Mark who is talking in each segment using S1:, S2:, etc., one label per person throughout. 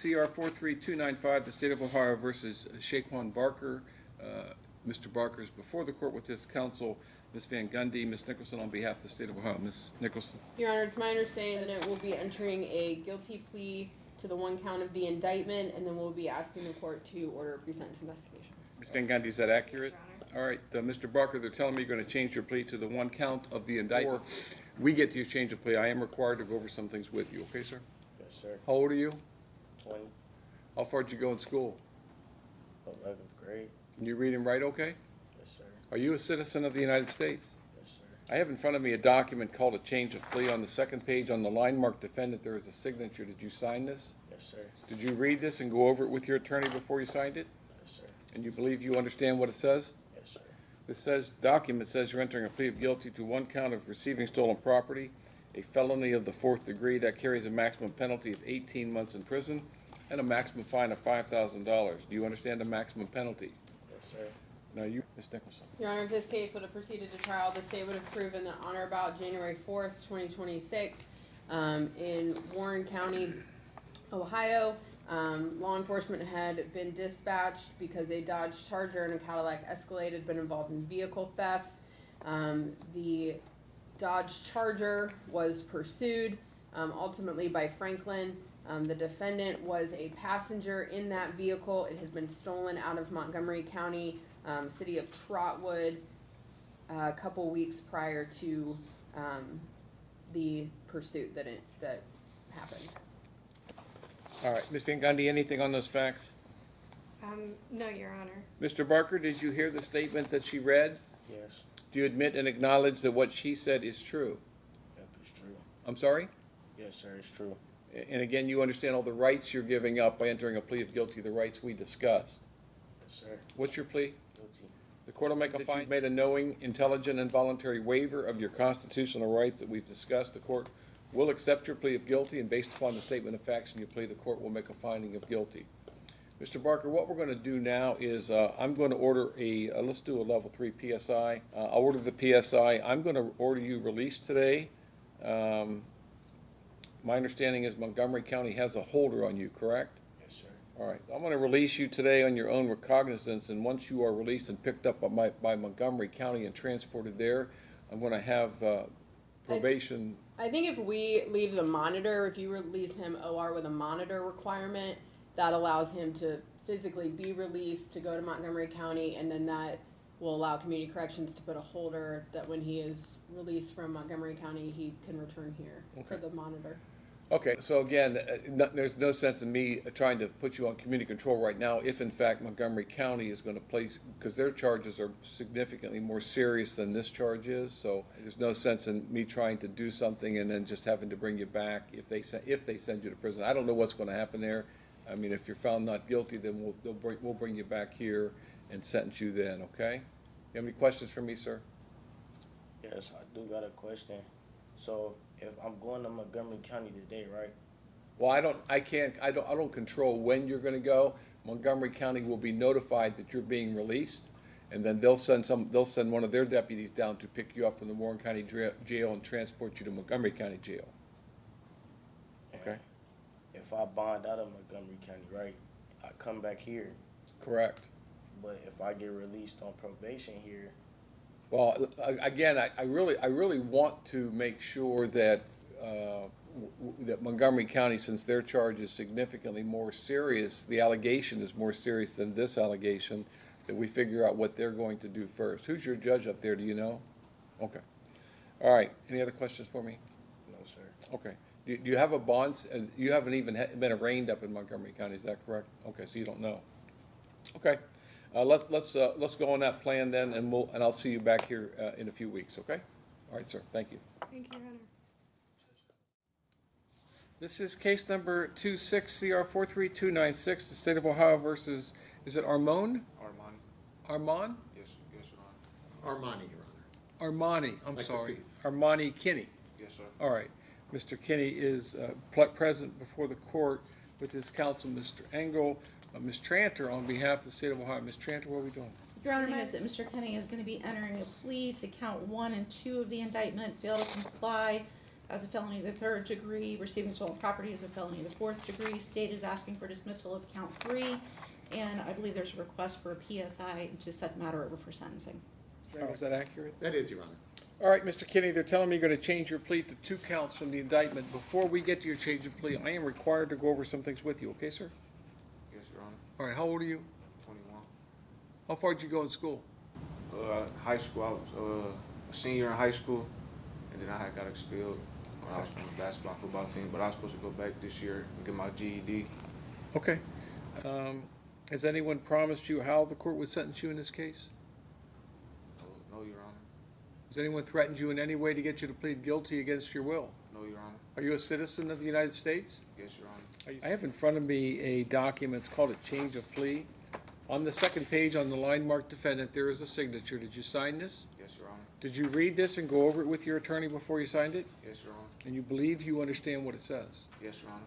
S1: CR 43295, the State of Ohio versus Shaquan Barker. Mr. Barker is before the court with his counsel, Ms. Van Gundy. Ms. Nicholson, on behalf of the State of Ohio. Ms. Nicholson.
S2: Your Honor, it's my understanding that it will be entering a guilty plea to the one count of the indictment, and then we'll be asking the court to order a pre-sentence investigation.
S1: Ms. Van Gundy, is that accurate?
S2: Yes,
S1: all right, Mr. Barker, they're telling me you're going to change your plea to the one count of the indictment. We get to change the plea. I am required to go over some things with you. Okay, sir?
S3: Yes, sir.
S1: How old are you?
S3: 20.
S1: How far did you go in school?
S3: 11th grade.
S1: Can you read and write okay?
S3: Yes, sir.
S1: Are you a citizen of the United States?
S3: Yes, sir.
S1: I have in front of me a document called a change of plea. On the second page, on the line marked defendant, there is a signature. Did you sign this?
S3: Yes, sir.
S1: Did you read this and go over it with your attorney before you signed it?
S3: Yes, sir.
S1: And you believe you understand what it says?
S3: Yes, sir.
S1: This document says you're entering a plea of guilty to one count of receiving stolen property, a felony of the 4th degree that carries a maximum penalty of 18 months in prison and a maximum fine of $5,000. Do you understand the maximum penalty?
S3: Yes, sir.
S1: Now you, Ms. Nicholson.
S2: Your Honor, if this case would have proceeded to trial, the state would have proven that on or about January 4th, 2026, in Warren County, Ohio, law enforcement had been dispatched because a Dodge Charger and a Cadillac Escalade had been involved in vehicle thefts. The Dodge Charger was pursued ultimately by Franklin. The defendant was a passenger in that vehicle. It had been stolen out of Montgomery County, city of Trotwood, a couple weeks prior to the pursuit that happened.
S1: All right, Ms. Van Gundy, anything on those facts?
S4: No, Your Honor.
S1: Mr. Barker, did you hear the statement that she read?
S3: Yes.
S1: Do you admit and acknowledge that what she said is true?
S3: Yep, it's true.
S1: I'm sorry?
S3: Yes, sir, it's true.
S1: And again, you understand all the rights you're giving up by entering a plea of guilty, the rights we discussed.
S3: Yes, sir.
S1: What's your plea?
S3: Guilty.
S1: The court will make a finding. You've made a knowing, intelligent, and voluntary waiver of your constitutional rights that we've discussed. The court will accept your plea of guilty, and based upon the statement of facts in your plea, the court will make a finding of guilty. Mr. Barker, what we're going to do now is I'm going to order let's do a level 3 PSI. I'll order the PSI. I'm going to order you released today. My understanding is Montgomery County has a holder on you, correct?
S3: Yes, sir.
S1: All right. I'm going to release you today on your own recognizance, and once you are released and picked up by Montgomery County and transported there, I'm going to have probation.
S2: I think if we leave the monitor, if you release him OR with a monitor requirement, that allows him to physically be released to go to Montgomery County, and then that will allow Community Corrections to put a holder that when he is released from Montgomery County, he can return here for the monitor.
S1: Okay, so again, there's no sense in me trying to put you on community control right now if in fact Montgomery County is going to place, because their charges are significantly more serious than this charge is, so there's no sense in me trying to do something and then just having to bring you back if they send you to prison. I don't know what's going to happen there. I mean, if you're found not guilty, then we'll bring you back here and sentence you then, okay? You have any questions for me, sir?
S3: Yes, I do got a question. So, if I'm going to Montgomery County today, right?
S1: Well, I don't control when you're going to go. Montgomery County will be notified that you're being released, and then they'll send one of their deputies down to pick you up from the Warren County jail and transport you to Montgomery County jail. Okay.
S3: If I bond out of Montgomery County, right, I come back here.
S1: Correct.
S3: But if I get released on probation here.
S1: Well, again, I really want to make sure that that Montgomery County, since their charge is significantly more serious, the allegation is more serious than this allegation, that we figure out what they're going to do first. Who's your judge up there? Do you know? Okay. All right. Any other questions for me?
S3: No, sir.
S1: Okay. Do you have a bond? You haven't even been arraigned up in Montgomery County. Is that correct? Okay. So you don't know. Okay. Let's go on that plan then, and I'll see you back here in a few weeks. Okay. All right, sir. Thank you.
S4: Thank you, Your Honor.
S1: This is case number 26CR43296, the State of Ohio versus, is it Armone? Armone?
S5: Yes, Your Honor. Armone, Your Honor.
S1: Armone, I'm
S5: like
S1: sorry.
S5: The seats.
S1: Armone Kenny.
S5: Yes, sir.
S1: All right. Mr. Kenny is present before the court with his counsel, Mr. Engel. Ms. Tranter, on behalf of the State of Ohio. Ms. Tranter, what are we doing?
S6: Your Honor, is that Mr. Kenny is going to be entering a plea to count 1 and 2 of the indictment, fail to comply as a felony of the 3rd degree. Receiving stolen property as a felony of the 4th degree. State is asking for dismissal of count 3. And I believe there's a request for a PSI to set the matter over for sentencing.
S1: Is that accurate?
S5: That is, Your Honor.
S1: All right, Mr. Kenny, they're telling me you're going to change your plea to 2 counts from the indictment. Before we get to your change of plea, I am required to go over some things with you, okay, sir?
S7: Yes, Your Honor.
S1: All right, how old are you?
S7: 21.
S1: How far did you go in school?
S7: High school, I was a senior in high school, and then I had got expelled when I was playing basketball and football team, but I was supposed to go back this year and get my GED.
S1: Okay. Has anyone promised you how the court would sentence you in this case?
S7: No, Your Honor.
S1: Has anyone threatened you in any way to get you to plead guilty against your will?
S7: No, Your Honor.
S1: Are you a citizen of the United States?
S7: Yes, Your Honor.
S1: I have in front of me a document. It's called a change of plea. On the second page, on the line marked defendant, there is a signature. Did you sign this?
S7: Yes, Your Honor.
S1: Did you read this and go over it with your attorney before you signed it?
S7: Yes, Your Honor.
S1: And you believe you understand what it says?
S7: Yes, Your Honor.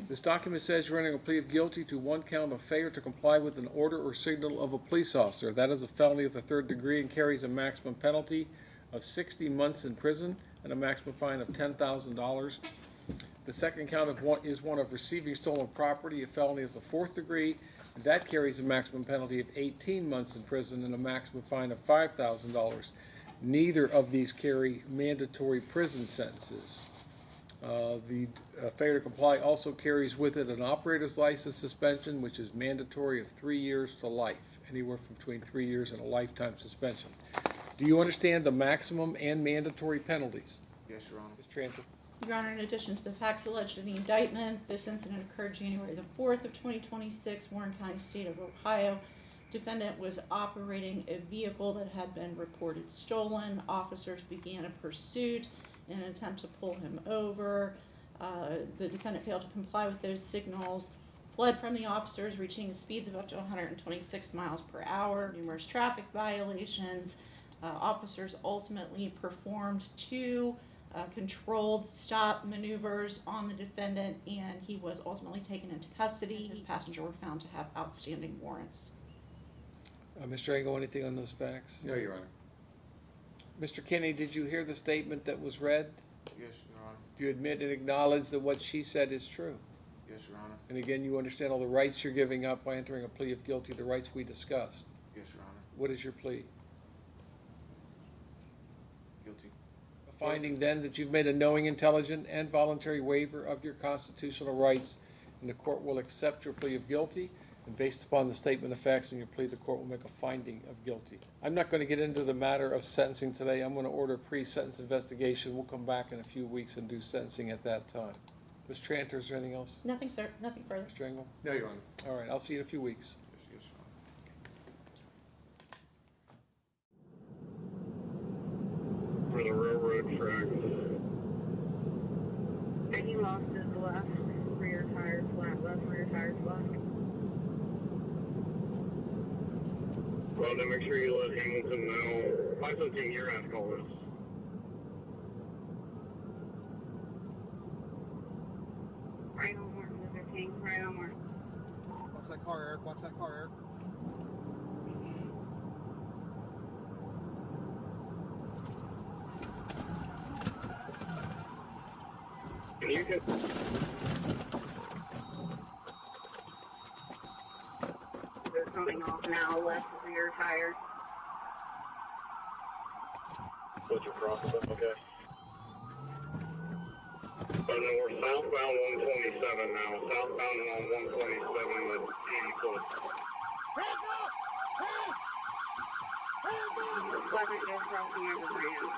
S1: This document says you're entering a plea of guilty to 1 count of failure to comply with an order or signal of a police officer. That is a felony of the 3rd degree and carries a maximum penalty of 60 months in prison and a maximum fine of $10,000. The second count is one of receiving stolen property, a felony of the 4th degree. That carries a maximum penalty of 18 months in prison and a maximum fine of $5,000. Neither of these carry mandatory prison sentences. The failure to comply also carries with it an operator's license suspension, which is mandatory of 3 years to life, anywhere from between 3 years and a lifetime suspension. Do you understand the maximum and mandatory penalties?
S7: Yes, Your Honor.
S1: Ms. Tranter?
S6: Your Honor, in addition to the facts alleged in the indictment, this incident occurred January the 4th of 2026, Warren County, state of Ohio. Defendant was operating a vehicle that had been reported stolen. Officers began a pursuit in an attempt to pull him over. The defendant failed to comply with those signals, fled from the officers, reaching speeds of up to 126 miles per hour, numerous traffic violations. Officers ultimately performed 2 controlled stop maneuvers on the defendant, and he was ultimately taken into custody. His passengers were found to have outstanding warrants.
S1: Mr. Engel, anything on those facts?
S5: No, Your Honor.
S1: Mr. Kenny, did you hear the statement that was read?
S7: Yes, Your Honor.
S1: Do you admit and acknowledge that what she said is true?
S7: Yes, Your Honor.
S1: And again, you understand all the rights you're giving up by entering a plea of guilty, the rights we discussed.
S7: Yes, Your Honor.
S1: What is your plea?
S7: Guilty.
S1: A finding then that you've made a knowing, intelligent, and voluntary waiver of your constitutional rights, and the court will accept your plea of guilty, and based upon the statement of facts in your plea, the court will make a finding of guilty. I'm not going to get into the matter of sentencing today. I'm going to order a pre-sentence investigation. We'll come back in a few weeks and do sentencing at that time. Ms. Tranter, is there anything else?
S6: Nothing, sir. Nothing further.
S1: Mr. Engel?
S5: No, Your Honor.
S1: All right, I'll see you in a few weeks.
S7: Yes, Your Honor.
S8: For the railroad tracks. And he lost his left rear tire flat, left rear tire flat. Well, then make sure you let Hamilton know. 517, you're at call this. Right on Martin Luther King, right on Martin.
S5: Watch that car, Eric. Watch that car, Eric.
S8: And you can. They're coming off now, left rear tire. What's your crossing, okay? And then we're southbound 127 now. Southbound and on 127 with 80 foot. Hands up! Hands! Hands up! Pleasant just crossing over the ramp.